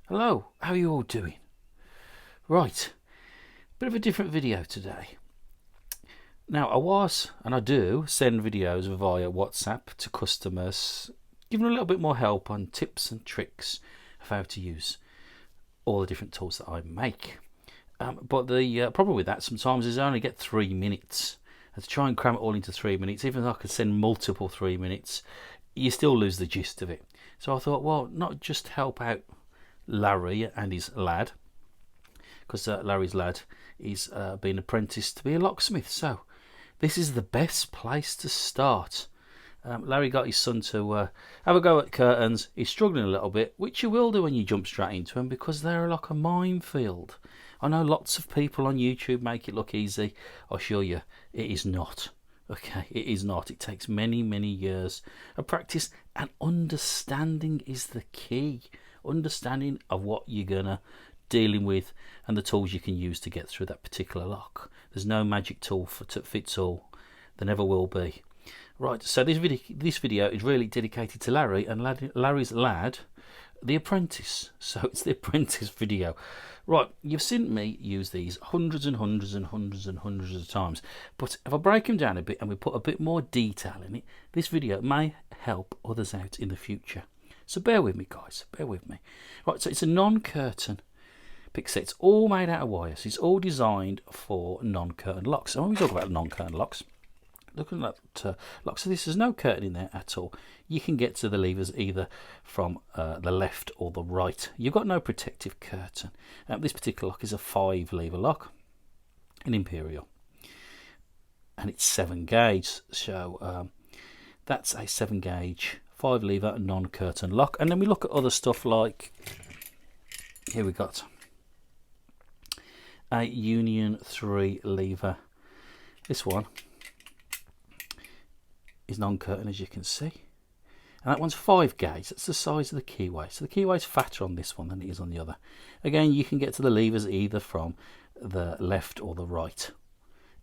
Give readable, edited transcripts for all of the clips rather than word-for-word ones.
Hello, how are you all doing? Right, bit of a different video today. Now, and I do send videos via WhatsApp to customers, giving a little bit more help on tips and tricks of how to use all the different tools that I make. But the problem with that sometimes is I only get 3 minutes. And to try and cram it all into 3 minutes, even though I could send multiple 3 minutes, you still lose the gist of it. So I thought, well, not just help out Larry and his lad, because Larry's lad is being apprenticed to be a locksmith, so this is the best place to start. Larry got his son to have a go at curtains. He's struggling a little bit, which you will do when you jump straight into them, because they're like a minefield. I know lots of people on YouTube make it look easy. I assure you, it is not. Okay, it is not. It takes many, many years of practice, and understanding is the key. Understanding of what you're gonna dealing with and the tools you can use to get through that particular lock. There's no magic tool that fits all. There never will be. Right, so this video is really dedicated to Larry and Larry's lad, the apprentice. So it's the apprentice video. Right, you've seen me use these hundreds and hundreds and hundreds and hundreds of times, but if I break them down a bit and we put a bit more detail in it, this video may help others out in the future. So bear with me, guys, bear with me. Right, so it's a non-curtain pick set. It's all made out of wires. It's all designed for non-curtain locks. And when we talk about non-curtain locks, looking at that lock, so there's no curtain in there at all. You can get to the levers either from the left or the right. You've got no protective curtain. This particular lock is a 5-lever lock, an Imperial, and it's 7 gauge. So that's a 7 gauge 5-lever non-curtain lock. And then we look at other stuff like, here we got a Union 3-lever. This one is non-curtain, as you can see, and that one's 5 gauge. That's the size of the keyway. So the keyway's fatter on this one than it is on the other. Again, you can get to the levers either from the left or the right,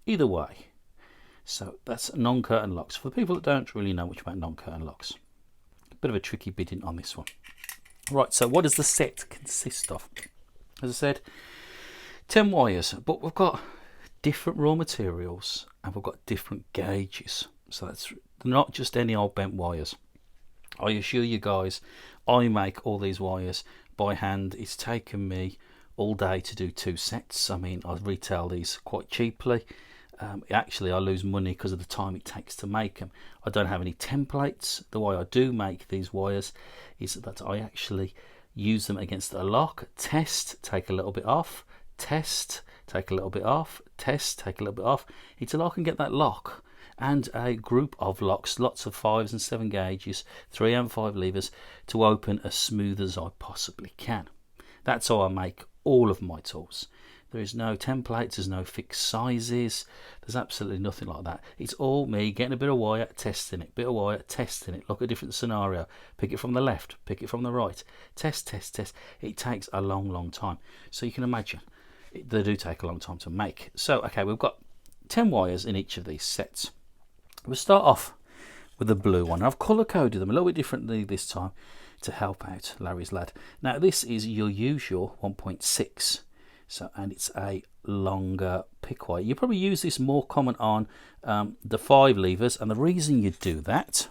either way. So that's non-curtain locks. For people that don't really know much about non-curtain locks, bit of a tricky bidding on this one. Right, so what does the set consist of? As I said, 10 wires, but we've got different raw materials and we've got different gauges. So that's not just any old bent wires. I assure you guys, I make all these wires by hand. It's taken me all day to do 2 sets. I mean, I retail these quite cheaply. Actually, I lose money because of the time it takes to make them. I don't have any templates. The way I do make these wires is that I actually use them against a lock, test, take a little bit off, test, take a little bit off, test, take a little bit off, until I can get that lock and a group of locks, lots of 5s and 7 gauges, 3 and 5 levers, to open as smooth as I possibly can. That's how I make all of my tools. There is no templates, there's no fixed sizes, there's absolutely nothing like that. It's all me getting a bit of wire, testing it, bit of wire, testing it, look at a different scenario, pick it from the left, pick it from the right, test, test, test. It takes a long, long time. So you can imagine, they do take a long time to make. So, okay, we've got 10 wires in each of these sets. We'll start off with the blue one. I've colour coded them a little bit differently this time to help out Larry's lad. Now, this is your usual 1.6. So, and it's a longer pick wire. You probably use this more common on the 5 levers, and the reason you do that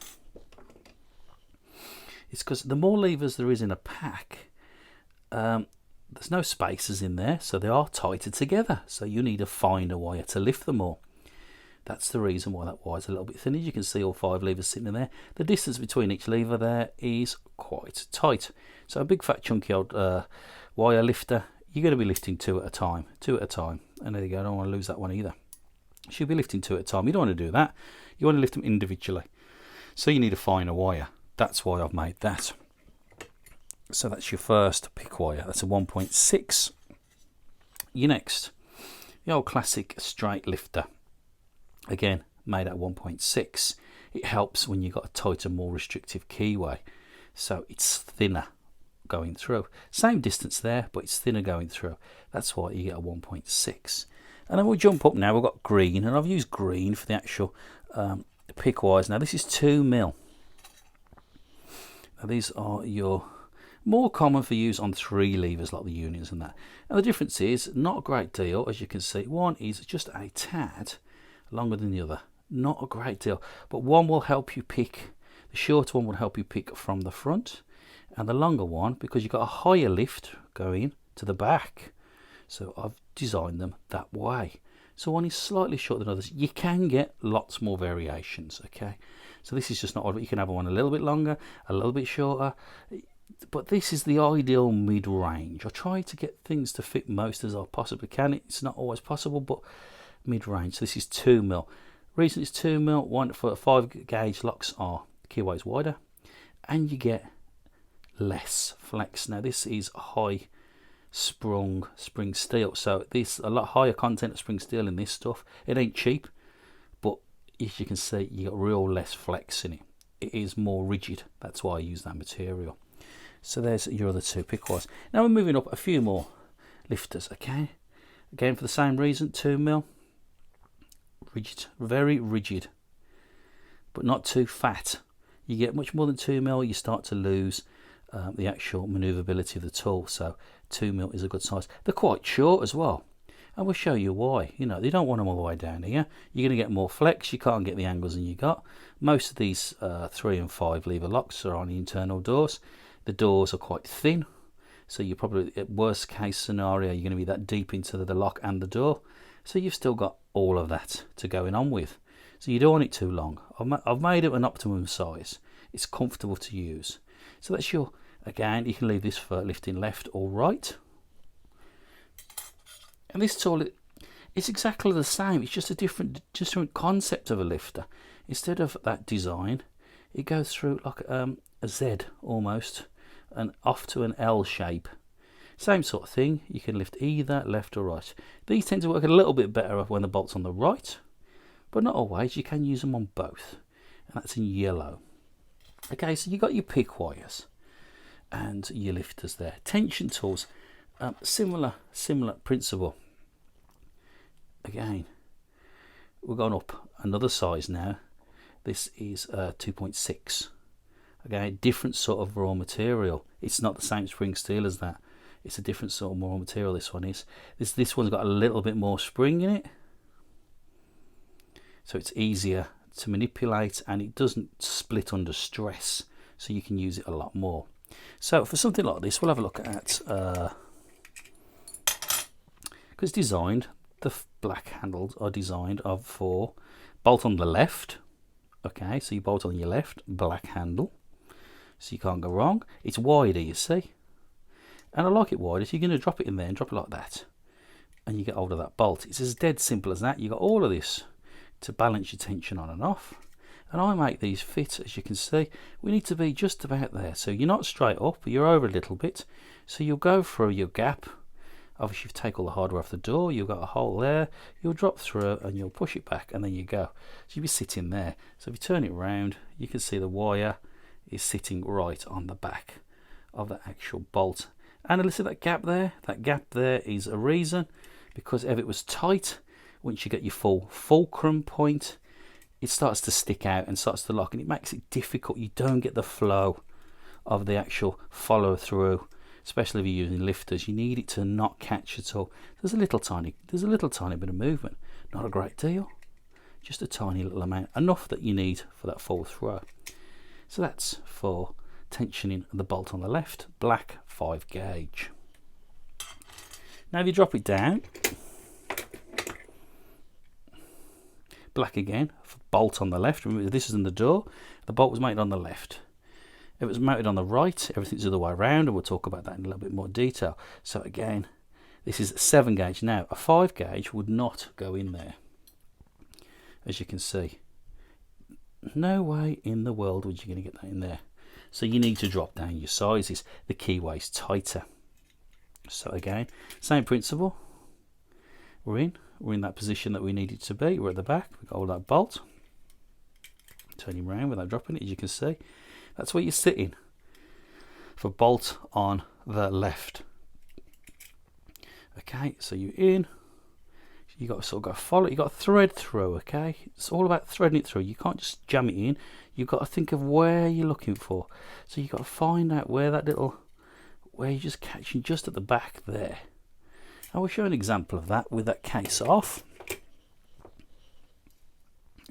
is because the more levers there is in a pack, there's no spacers in there, so they are tighter together. So you need a finer wire to lift them all. That's the reason why that wire's a little bit thin. As you can see, all 5 levers sitting in there. The distance between each lever there is quite tight. So a big fat chunky old wire lifter, you're going to be lifting 2 at a time, 2 at a time. And there you go, I don't want to lose that one either. You should be lifting 2 at a time. You don't want to do that. You want to lift them individually. So you need a finer wire. That's why I've made that. So that's your first pick wire. That's a 1.6. Your next, the old classic straight lifter. Again, made at 1.6. It helps when you've got a tighter, more restrictive keyway. So it's thinner going through. Same distance there, but it's thinner going through. That's why you get a 1.6. And then we'll jump up now. We've got green, and I've used green for the actual pick wires. Now this is 2 mil. Now these are your More common for use on 3 levers like the unions and that. And the difference is not a great deal, as you can see. One is just a tad longer than the other. Not a great deal, but one will help you pick, the shorter one will help you pick from the front, and the longer one, because you've got a higher lift going to the back. So I've designed them that way. So one is slightly shorter than others. You can get lots more variations, okay? So this is just not, you can have one a little bit longer, a little bit shorter, but this is the ideal mid-range. I try to get things to fit most as I possibly can. It's not always possible, but mid-range. So this is 2mm. Reason it's 2mm, one for 5 gauge locks are keyways wider, and you get less flex. Now this is high sprung spring steel, so this a lot higher content of spring steel in this stuff. It ain't cheap, but as you can see, you got real less flex in it. It is more rigid. That's why I use that material. So there's your other 2 pickwise. Now we're moving up a few more lifters, okay? Again, for the same reason, 2mm. Rigid, very rigid, but not too fat. You get much more than 2mm, you start to lose the actual manoeuvrability of the tool. So 2mm is a good size. They're quite short as well, and we'll show you why. You know, they don't want them all the way down here. You're going to get more flex. You can't get the angles than you got. Most of these 3 and 5 lever locks are on the internal doors. The doors are quite thin, so you're probably, at worst case scenario, you're going to be that deep into the lock and the door. So you've still got all of that to going on with. So you don't want it too long. I've made it an optimum size. It's comfortable to use. So that's your, again, you can leave this for lifting left or right. And this tool, it's exactly the same. It's just a different concept of a lifter. Instead of that design, it goes through like a Z almost, and off to an L shape. Same sort of thing. You can lift either left or right. These tend to work a little bit better when the bolt's on the right, but not always. You can use them on both, and that's in yellow. Okay, so you got your pick wires and your lifters there. Tension tools, similar principle. Again, we're going up another size now. This is 2.6. Again, different sort of raw material. It's not the same spring steel as that. It's a different sort of raw material. This one is. This one's got a little bit more spring in it, so it's easier to manipulate, and it doesn't split under stress, so you can use it a lot more. So for something like this, we'll have a look at, because it's designed, the black handles are designed for bolt on the left. Okay, so you bolt on your left, black handle, so you can't go wrong. It's wider, you see, and I like it wider, so you're going to drop it in there and drop it like that, and you get hold of that bolt. It's as dead simple as that. You got all of this to balance your tension on and off, and I make these fit. As you can see, we need to be just about there, so you're not straight up, you're over a little bit, so you'll go through your gap. Obviously, if you take all the hardware off the door, you've got a hole there, you'll drop through and you'll push it back, and then you go. So you'll be sitting there. So if you turn it around, you can see the wire is sitting right on the back of the actual bolt. And listen, that gap there is a reason, because if it was tight, once you get your full fulcrum point, it starts to stick out and starts to lock, and it makes it difficult. You don't get the flow of the actual follow through, especially if you're using lifters. You need it to not catch at all. There's a little tiny bit of movement, not a great deal, just a tiny little amount, enough that you need for that full throw. So that's for tensioning the bolt on the left, black 5 gauge. Now if you drop it down, black again for bolt on the left. Remember, this is in the door, the bolt was mounted on the left. If it was mounted on the right, everything's the other way around, and we'll talk about that in a little bit more detail. So again, this is 7 gauge. Now a 5 gauge would not go in there, as you can see. No way in the world would you going to get that in there. So you need to drop down your sizes. The keyway's tighter. So again, same principle. We're in that position that we needed to be. We're at the back. We've got all that bolt. Turn him around without dropping it, as you can see. That's where you're sitting for bolt on the left. Okay, so you're in. You got to sort of go follow. You got to thread through. Okay, it's all about threading it through. You can't just jam it in. You've got to think of where you're looking for. So you've got to find out where that little where you're just catching just at the back there. I will show an example of that with that case off.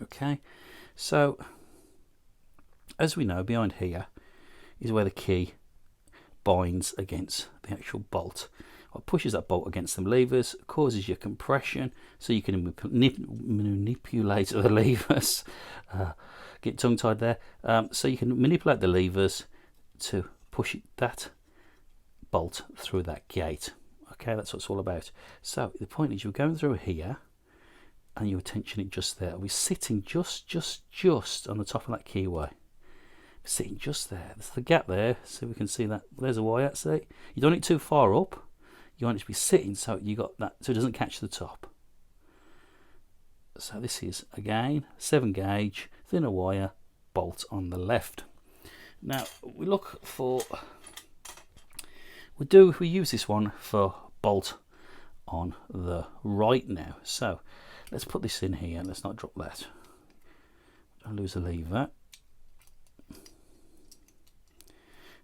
Okay, so as we know, behind here is where the key binds against the actual bolt. What pushes that bolt against them levers causes your compression, so you can manipulate the levers. Get tongue tied there. So you can manipulate the levers to push that bolt through that gate. Okay, that's what it's all about. So the point is, you're going through here, and you're tensioning it just there. We're sitting just on the top of that keyway. Sitting just there. There's the gap there, so we can see that. There's a wire. See, you don't want it too far up. You want it to be sitting so you got that, so it doesn't catch the top. So this is again 7 gauge thinner wire bolt on the left. Now we look for. We use this one for bolt on the right now. So let's put this in here. Let's not drop that. Don't lose a lever.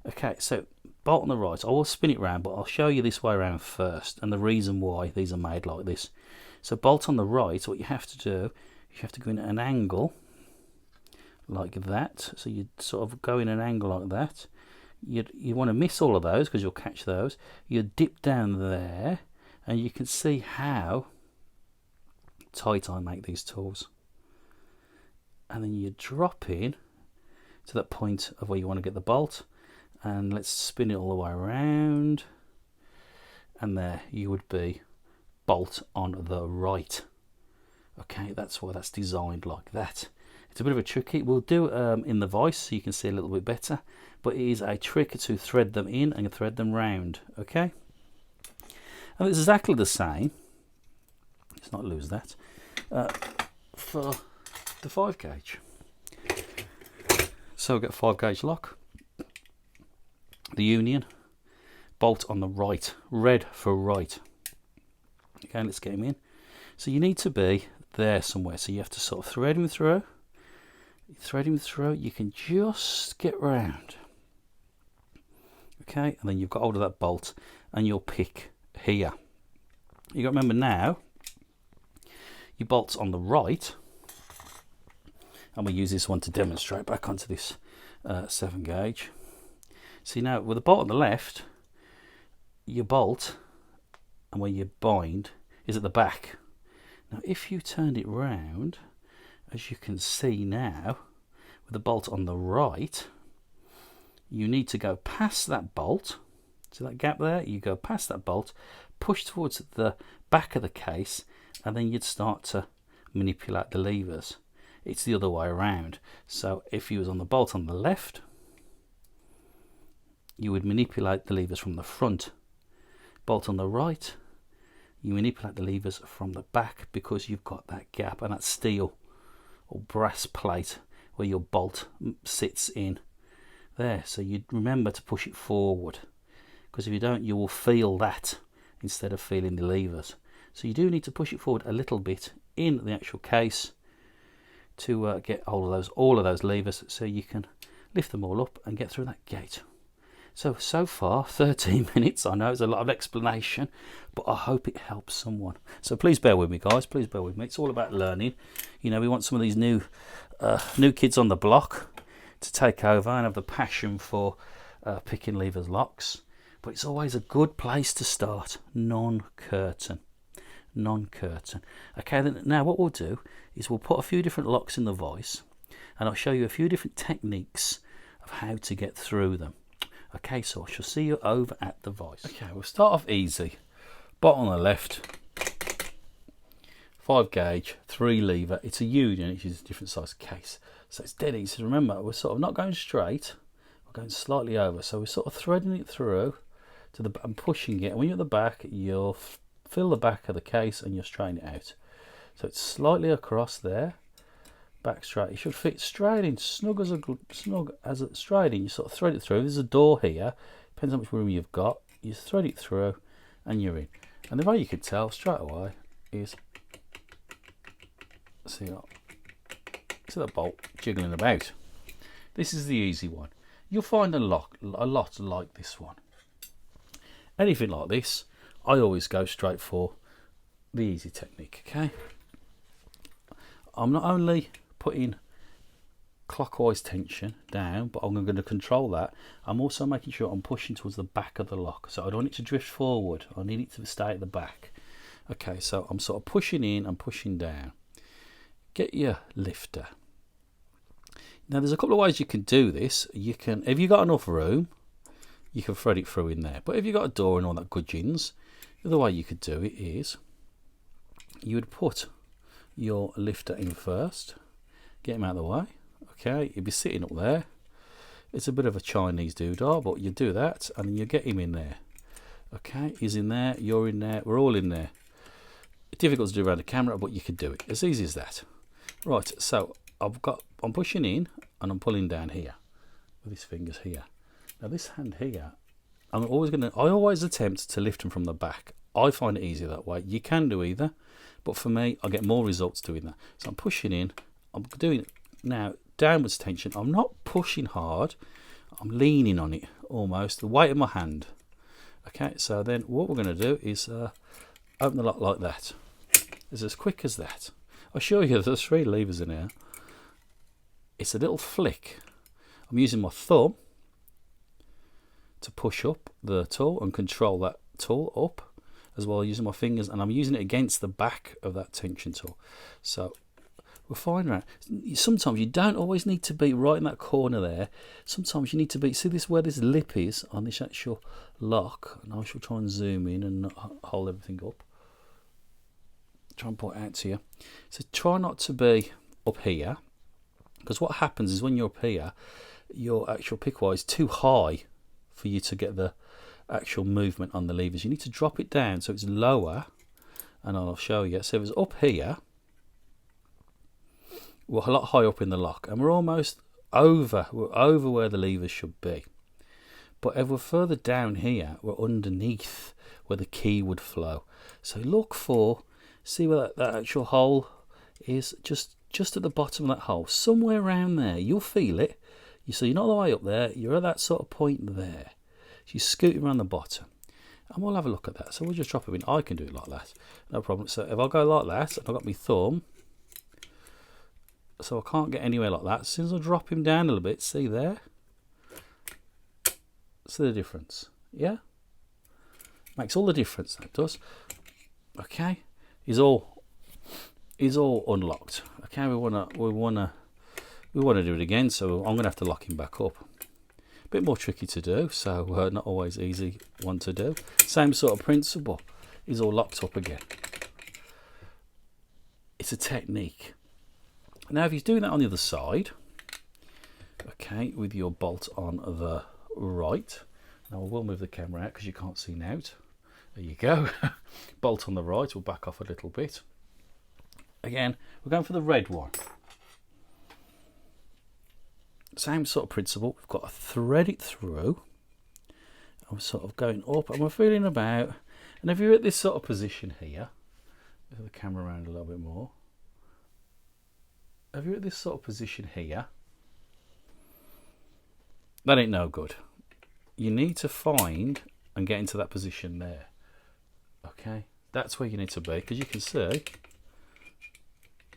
Okay, so bolt on the right. I will spin it round, but I'll show you this way around first, and the reason why these are made like this. So bolt on the right, what you have to do, you have to go in at an angle like that. So you sort of go in an angle like that. You want to miss all of those because you'll catch those. You dip down there, and you can see how tight I make these tools. And then you drop in to that point of where you want to get the bolt. And let's spin it all the way around, and there you would be bolt on the right. Okay, that's why that's designed like that. It's a bit of a tricky. We'll do in the vise so you can see a little bit better, but it is a trick to thread them in and thread them round. Okay, and it's exactly the same. Let's not lose that for the 5 gauge. So we've got 5 gauge lock. The union, bolt on the right, red for right. Okay, let's get him in. So you need to be there somewhere, so you have to sort of thread him through. You can just get round. Okay, and then you've got hold of that bolt, and you'll pick here. You got to remember now, your bolt's on the right, and we use this one to demonstrate back onto this 7 gauge. See, now with the bolt on the left, your bolt and where you bind is at the back. Now if you turned it round, as you can see now, with the bolt on the right, you need to go past that bolt. See that gap there? You go past that bolt, push towards the back of the case, and then you'd start to manipulate the levers. It's the other way around. So if you was on the bolt on the left, you would manipulate the levers from the front. Bolt on the right, you manipulate the levers from the back, because you've got that gap and that steel or brass plate where your bolt sits in there. So you remember to push it forward, because if you don't, you will feel that instead of feeling the levers. So you do need to push it forward a little bit in the actual case to get hold of all of those levers, so you can lift them all up and get through that gate. So far 13 minutes. I know it's a lot of explanation, but I hope it helps someone. So please bear with me, guys. Please bear with me. It's all about learning. You know, we want some of these new kids on the block to take over and have the passion for picking levers, locks. But it's always a good place to start. Non-curtain. Okay, then now what we'll do is we'll put a few different locks in the vise, and I'll show you a few different techniques of how to get through them. Okay, so I shall see you over at the vise. Okay, we'll start off easy. Bolt on the left, 5 gauge, 3 lever. It's a union, which is a different size case. So it's dead easy. Remember, we're sort of not going straight, we're going slightly over. So we're sort of threading it through to the and pushing it. And when you're at the back, you'll fill the back of the case and you'll straighten it out. So it's slightly across there. Back straight. It should fit straight in, snug as a straight in. You sort of thread it through. There's a door here. Depends how much room you've got. You thread it through, and you're in. And the way you can tell straight away is see that bolt jiggling about. This is the easy one. You'll find a lot like this one. anything like this, I always go straight for the easy technique. Okay, I'm not only putting clockwise tension down, but I'm going to control that. I'm also making sure I'm pushing towards the back of the lock, so I don't want it to drift forward. I need it to stay at the back. Okay, so I'm sort of pushing in and pushing down. Get your lifter. Now there's a couple of ways you can do this. You can, if you've got enough room, you can thread it through in there. But if you've got a door and all that good gins, the other way you could do it is you would put your lifter in first, get him out of the way. Okay, he'd be sitting up there. It's a bit of a Chinese doodah, but you do that and you get him in there. Okay, he's in there, you're in there, we're all in there. Difficult to do around the camera, but you can do it. As easy as that. Right, so I'm pushing in and I'm pulling down here with his fingers here. Now this hand here, I always attempt to lift him from the back. I find it easier that way. You can do either, but for me, I get more results doing that. So I'm pushing in, I'm doing now downwards tension. I'm not pushing hard, I'm leaning on it almost, the weight of my hand. Okay, so then what we're going to do is open the lock like that. It's as quick as that. I'll show you, there's 3 levers in here. It's a little flick. I'm using my thumb to push up the tool and control that tool up, as well as using my fingers, and I'm using it against the back of that tension tool. So we're fine right. Sometimes you don't always need to be right in that corner there. Sometimes you need to be, see this where this lip is on this actual lock, and I shall try and zoom in and not hold everything up. Try and point it out to you. So try not to be up here, because what happens is when you're up here, your actual pickwire is too high for you to get the actual movement on the levers. You need to drop it down so it's lower, and I'll show you. So if it's up here, we're a lot higher up in the lock, and we're almost over. We're over where the levers should be. But if we're further down here, we're underneath where the key would flow. So look for, see where that actual hole is, just at the bottom of that hole, somewhere around there. You'll feel it. So you're not all the way up there, you're at that sort of point there. So you scoot around the bottom, and we'll have a look at that. So we'll just drop it in. I can do it like that, no problem. So if I go like that, and I've got my thumb, so I can't get anywhere like that. As soon as I drop him down a little bit, see there? See the difference? Yeah? Makes all the difference, that does. Okay? He's all unlocked. Okay, we wanna do it again, so I'm gonna have to lock him back up. A bit more tricky to do, so not always easy one to do. Same sort of principle. He's all locked up again. It's a technique. Now if he's doing that on the other side, okay, with your bolt on the right. Now I will move the camera out because you can't see now. There you go. Bolt on the right, we'll back off a little bit. Again, we're going for the red one. Same sort of principle. We've got to thread it through. I'm sort of going up and we're feeling about, and if you're at this sort of position here, move the camera around a little bit more. If you're at this sort of position here, that ain't no good. You need to find and get into that position there. Okay, that's where you need to be, because you can see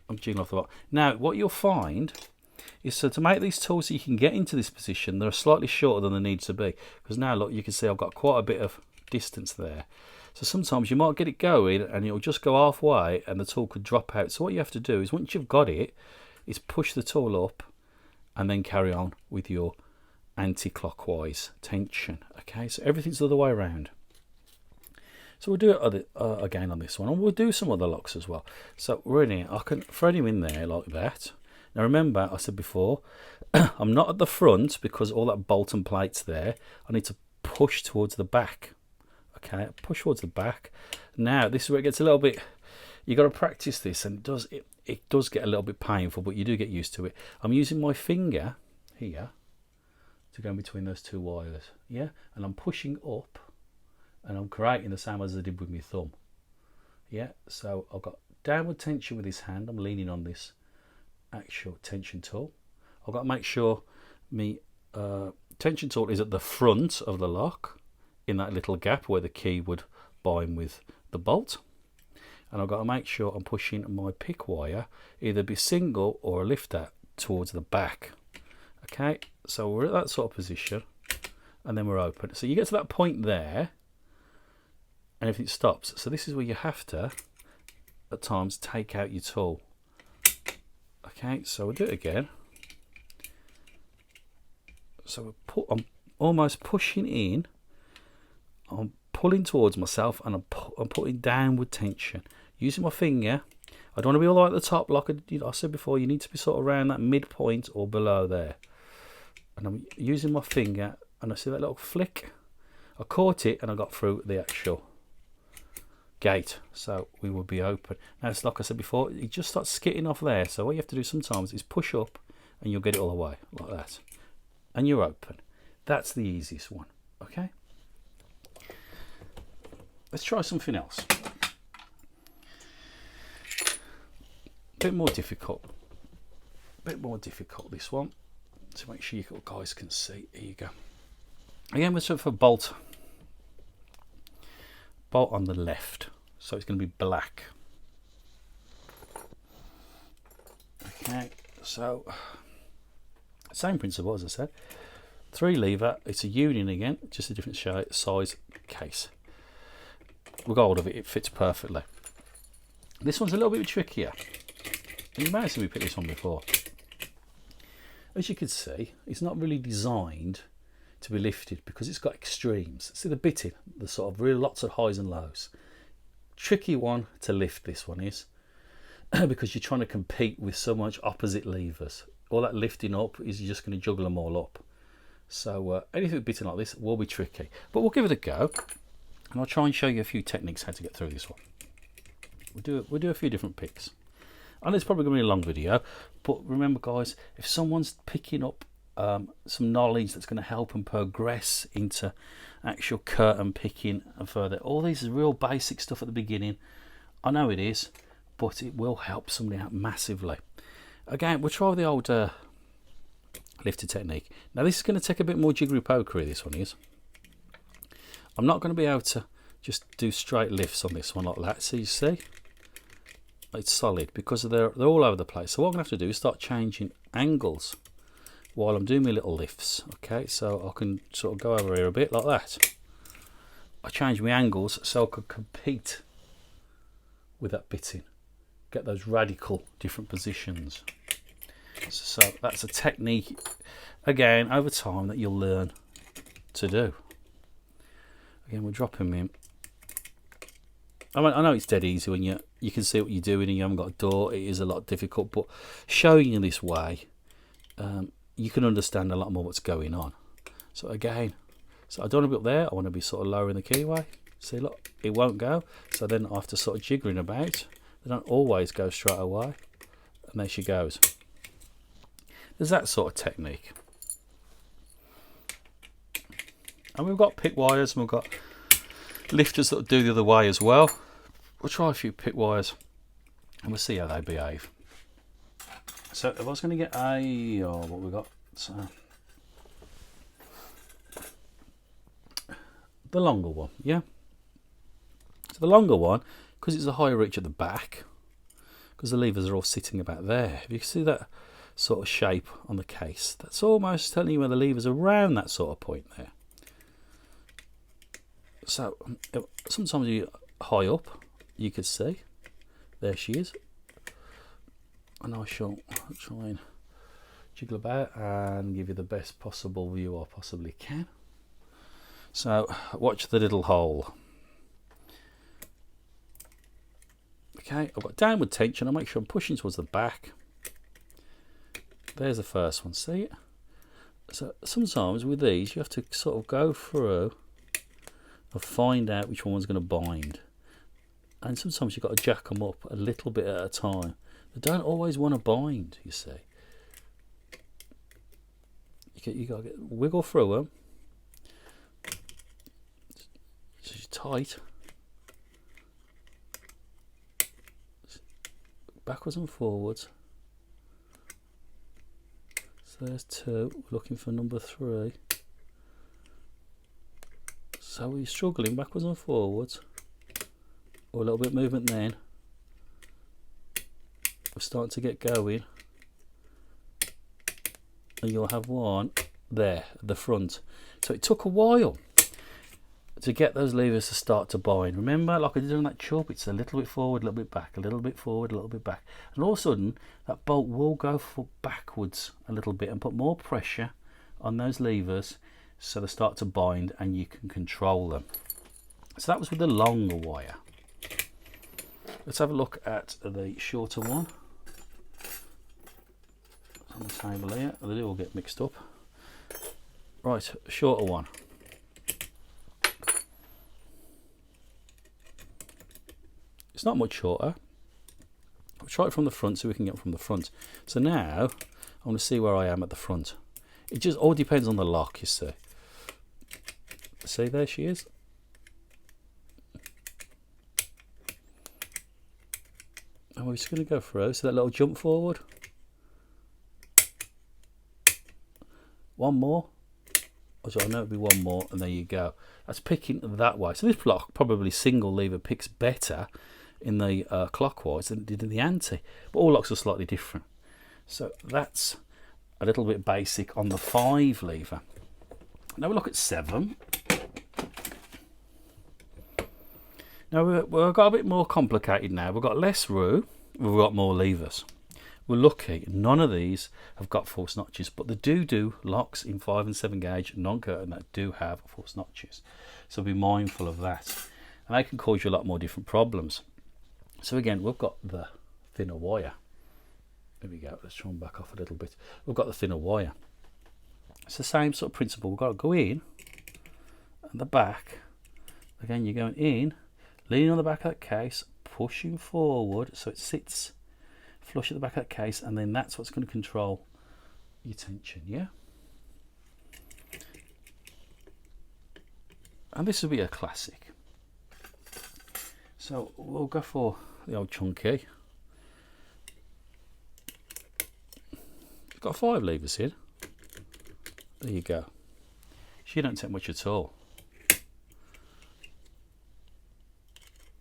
I'm jiggling off the bottom. Now what you'll find is, so to make these tools so you can get into this position, they're slightly shorter than they need to be, because now look, you can see I've got quite a bit of distance there. So sometimes you might get it going and it'll just go halfway and the tool could drop out. So what you have to do is, once you've got it, is push the tool up and then carry on with your anti-clockwise tension. Okay, so everything's the other way around. So we'll do it again on this one, and we'll do some other locks as well. So we're in here. I can thread him in there like that. Now remember, I said before, I'm not at the front because all that bolt and plate's there. I need to push towards the back. Okay, push towards the back. Now this is where it gets a little bit, you got to practice this, and it does get a little bit painful, but you do get used to it. I'm using my finger here to go in between those two wires, yeah, and I'm pushing up and I'm creating the same as I did with my thumb. Yeah, so I've got downward tension with this hand, I'm leaning on this actual tension tool. I've got to make sure my tension tool is at the front of the lock, in that little gap where the key would bind with the bolt. And I've got to make sure I'm pushing my pick wire, either be single or a lifter, towards the back. Okay, so we're at that sort of position, and then we're open. So you get to that point there, and everything stops. So this is where you have to, at times, take out your tool. Okay, so we'll do it again. So I'm almost pushing in. I'm pulling towards myself, and I'm putting downward tension using my finger. I don't want to be all the way at the top, like I said before. You need to be sort of around that midpoint or below there. And I'm using my finger, and I see that little flick. I caught it, and I got through the actual gate, so we will be open. Now, it's like I said before, it just starts skidding off there. So what you have to do sometimes is push up, and you'll get it all the way like that, and you're open. That's the easiest one. Okay. Let's try something else. Bit more difficult. This one, to make sure you guys can see. Here you go. Again, we're sort of a bolt on the left, so it's going to be black. Okay, so same principle as I said. 3 lever. It's a union again, just a different size case. We've got hold of it. It fits perfectly. This one's a little bit trickier. You may have seen me pick this one before. As you can see, it's not really designed to be lifted because it's got extremes. See the bitting, the sort of really lots of highs and lows. Tricky one to lift, this one is, because you're trying to compete with so much opposite levers. All that lifting up is you're just going to juggle them all up. So anything bitting like this will be tricky, but we'll give it a go, and I'll try and show you a few techniques how to get through this one. We'll do a few different picks. And it's probably going to be a long video, but remember guys, if someone's picking up some knowledge that's going to help them progress into actual curtain picking and further, all these is real basic stuff at the beginning. I know it is, but it will help somebody out massively. Again, we'll try the old lifter technique. Now this is going to take a bit more jiggery pokery, this one is. I'm not going to be able to just do straight lifts on this one like that, so you see it's solid because they're all over the place. So what I'm going to have to do is start changing angles while I'm doing my little lifts. Okay, so I can sort of go over here a bit like that. I change my angles so I could compete with that bitting, get those radical different positions. So that's a technique, again, over time, that you'll learn to do. Again, we're dropping in. I mean, I know it's dead easy when you can see what you're doing and you haven't got a door. It is a lot difficult, but showing you this way, you can understand a lot more what's going on. So again, so I don't want to be up there. I want to be sort of lowering the keyway. See, look, it won't go. So then I have to sort of jiggering about. They don't always go straight away. And there she goes. There's that sort of technique. And we've got pick wires, and we've got lifters that will do the other way as well. We'll try a few pick wires and we'll see how they behave. So if I was going to get what we got, so the longer one, yeah. So the longer one, because it's a higher reach at the back, because the levers are all sitting about there. If you can see that sort of shape on the case, that's almost telling you where the levers are around that sort of point there. So sometimes you high up, you could see, there she is, and I shall try and jiggle about and give you the best possible view I possibly can. So watch the little hole. Okay, I've got downward tension. I'll make sure I'm pushing towards the back. There's the first one, see it? So sometimes with these you have to sort of go through and find out which one's going to bind. And sometimes you've got to jack them up a little bit at a time. They don't always want to bind, you see. You got to wiggle through them. So it's tight. Backwards and forwards. So there's 2. We're looking for number 3. So we're struggling backwards and forwards, or a little bit of movement then. We're starting to get going, and you'll have one there at the front. So it took a while to get those levers to start to bind. Remember, like I did on that chub, it's a little bit forward, a little bit back, a little bit forward, a little bit back, and all of a sudden that bolt will go backwards a little bit and put more pressure on those levers, so they start to bind and you can control them. So that was with the longer wire. Let's have a look at the shorter one. On the table here, they all get mixed up. Right, shorter one. It's not much shorter. I'll try it from the front so we can get from the front. So now I want to see where I am at the front. It just all depends on the lock, you see. See, there she is. And we're just going to go through, so that little jump forward. One more. So I know it'll be one more, and there you go. That's picking that way. So this block, probably single lever, picks better in the clockwise than it did in the anti, but all locks are slightly different. So that's a little bit basic on the 5 lever. Now we look at 7. Now we've got a bit more complicated now. We've got less room, we've got more levers. We're lucky, none of these have got false notches, but they do locks in 5 and 7 gauge non-curtain that do have false notches. So be mindful of that. And they can cause you a lot more different problems. So again, we've got the thinner wire. There we go, let's try and back off a little bit. We've got the thinner wire. It's the same sort of principle. We've got to go in, and the back, again you're going in, leaning on the back of that case, pushing forward so it sits flush at the back of that case, and then that's what's going to control your tension, yeah? And this will be a classic. So we'll go for the old chunky. It's got 5 levers here. There you go. She don't take much at all.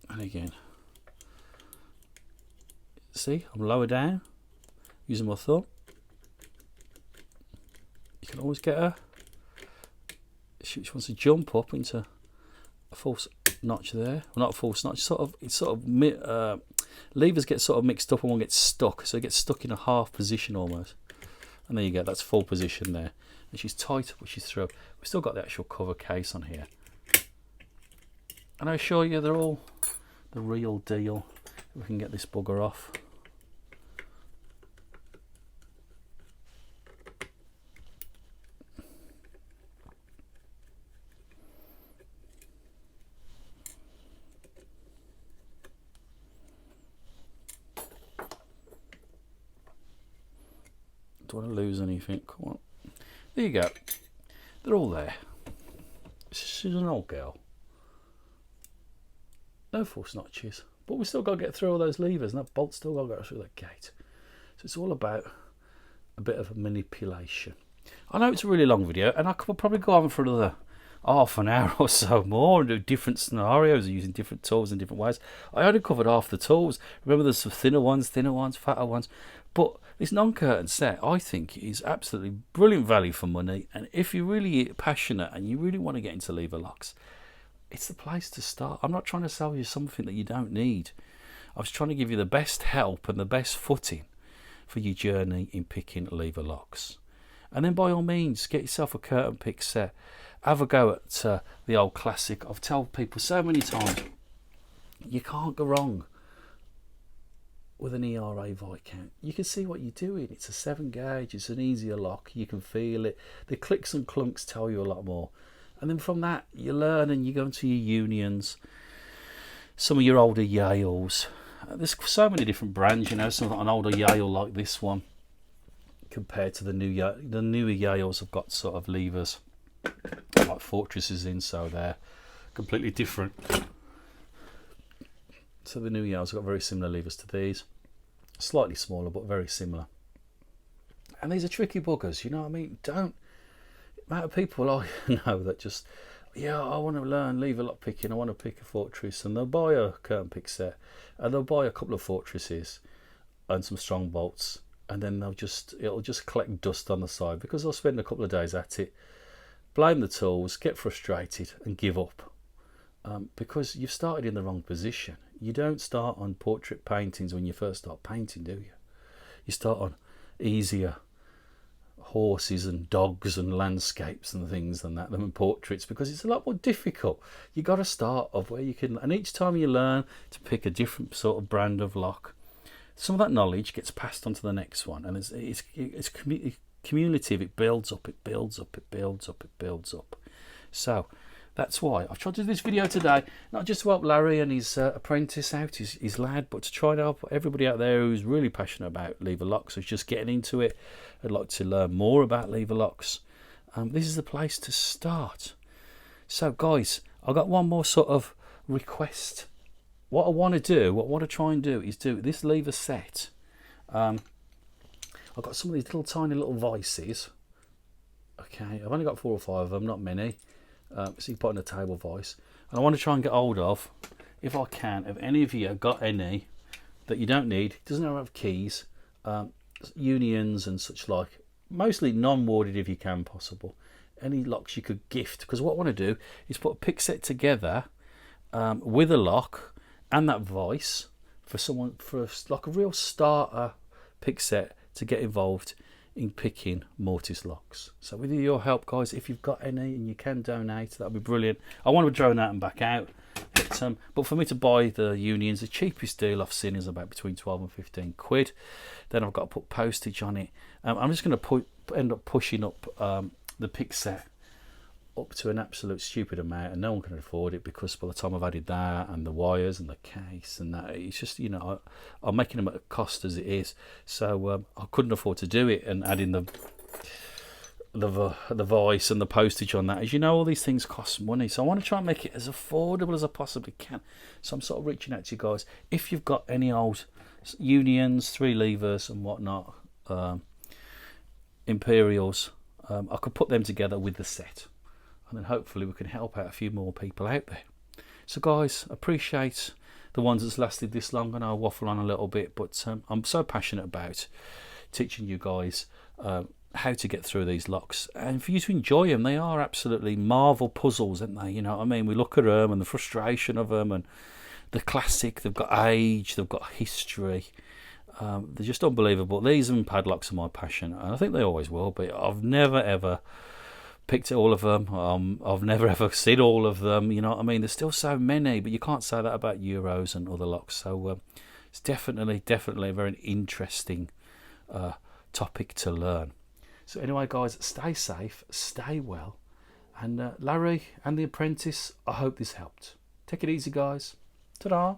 And again, see, I'm lower down using my thumb. You can always get her. She wants to jump up into a false notch there. Well, not a false notch. Levers get sort of mixed up and one gets stuck. So it gets stuck in a half position almost. And there you go. That's full position there. And she's tight, but she's through. We've still got the actual cover case on here. And I assure you, they're all the real deal. We can get this bugger off. Don't want to lose anything. Come on. There you go. They're all there. She's an old girl. No false notches. But we still got to get through all those levers, and that bolt's still got to go through that gate. So it's all about a bit of manipulation. I know it's a really long video, and I could probably go on for another half an hour or so more and do different scenarios using different tools in different ways. I only covered half the tools. Remember, there's some thinner ones, fatter ones. But this non-curtain set, I think, is absolutely brilliant value for money. And if you're really passionate and you really want to get into lever locks, it's the place to start. I'm not trying to sell you something that you don't need. I was trying to give you the best help and the best footing for your journey in picking lever locks. And then by all means, get yourself a curtain pick set. Have a go at the old classic. I've told people so many times, you can't go wrong with an ERA Viscount. You can see what you're doing. It's a 7 gauge. It's an easier lock. You can feel it. The clicks and clunks tell you a lot more. And then from that, you learn and you go into your Unions, some of your older Yales. There's so many different brands, you know. An older Yale like this one compared to the newer Yales have got sort of levers like fortresses in, so they're completely different. So the new Yales have got very similar levers to these, slightly smaller but very similar. And these are tricky buggers, you know what I mean? The amount of people I know that just yeah, I want to learn lever lock picking, I want to pick a fortress, and they'll buy a curtain pick set, and they'll buy a couple of fortresses and some strong bolts, and then it'll just collect dust on the side because they'll spend a couple of days at it, blame the tools, get frustrated, and give up. Because you've started in the wrong position. You don't start on portrait paintings when you first start painting, do you? You start on easier horses and dogs and landscapes and things than portraits, because it's a lot more difficult. You got to start off where you can, and each time you learn to pick a different sort of brand of lock, some of that knowledge gets passed on to the next one, and it's cumulative. It builds up, it builds up, it builds up, it builds up. So that's why I've tried to do this video today, not just to help Larry and his apprentice out, his lad, but to try to help everybody out there who's really passionate about lever locks, who's just getting into it, I'd like to learn more about lever locks. This is the place to start. So guys, I've got one more sort of request. What I want to try and do is do this lever set. I've got some of these tiny little vices. Okay, I've only got 4 or 5 of them, not many. So you put on a table vice, and I want to try and get hold of, if I can, if any of you have got any that you don't need, it doesn't have keys, unions and such like, mostly non-warded if you can possible, any locks you could gift, because what I want to do is put a pick set together with a lock and that vice for someone, like a real starter pick set to get involved in picking mortise locks. So with your help, guys, if you've got any and you can donate, that'd be brilliant. I want to drone out and back out, but for me to buy the unions, the cheapest deal I've seen is about between 12 and 15 quid. Then I've got to put postage on it. I'm just going to end up pushing up the pick set up to an absolute stupid amount, and no one can afford it, because by the time I've added that and the wires and the case and that, it's just, you know, I'm making them at a cost as it is. So I couldn't afford to do it, and adding the vice and the postage on that, as you know, all these things cost money. So I want to try and make it as affordable as I possibly can. So I'm sort of reaching out to you guys, if you've got any old unions, 3 levers and whatnot, imperials, I could put them together with the set, and then hopefully we can help out a few more people out there. So guys, appreciate the ones that's lasted this long, and I'll waffle on a little bit, but I'm so passionate about teaching you guys how to get through these locks, and for you to enjoy them. They are absolutely marvel puzzles, aren't they? You know what I mean? We look at them and the frustration of them, and the classic, they've got age, they've got history, they're just unbelievable. These and padlocks are my passion, and I think they always will be. I've never ever picked all of them. I've never ever seen all of them, you know what I mean? There's still so many, but you can't say that about Euros and other locks. So it's definitely a very interesting topic to learn. So anyway, guys, stay safe, stay well, and Larry and the apprentice, I hope this helped. Take it easy, guys. Ta-da.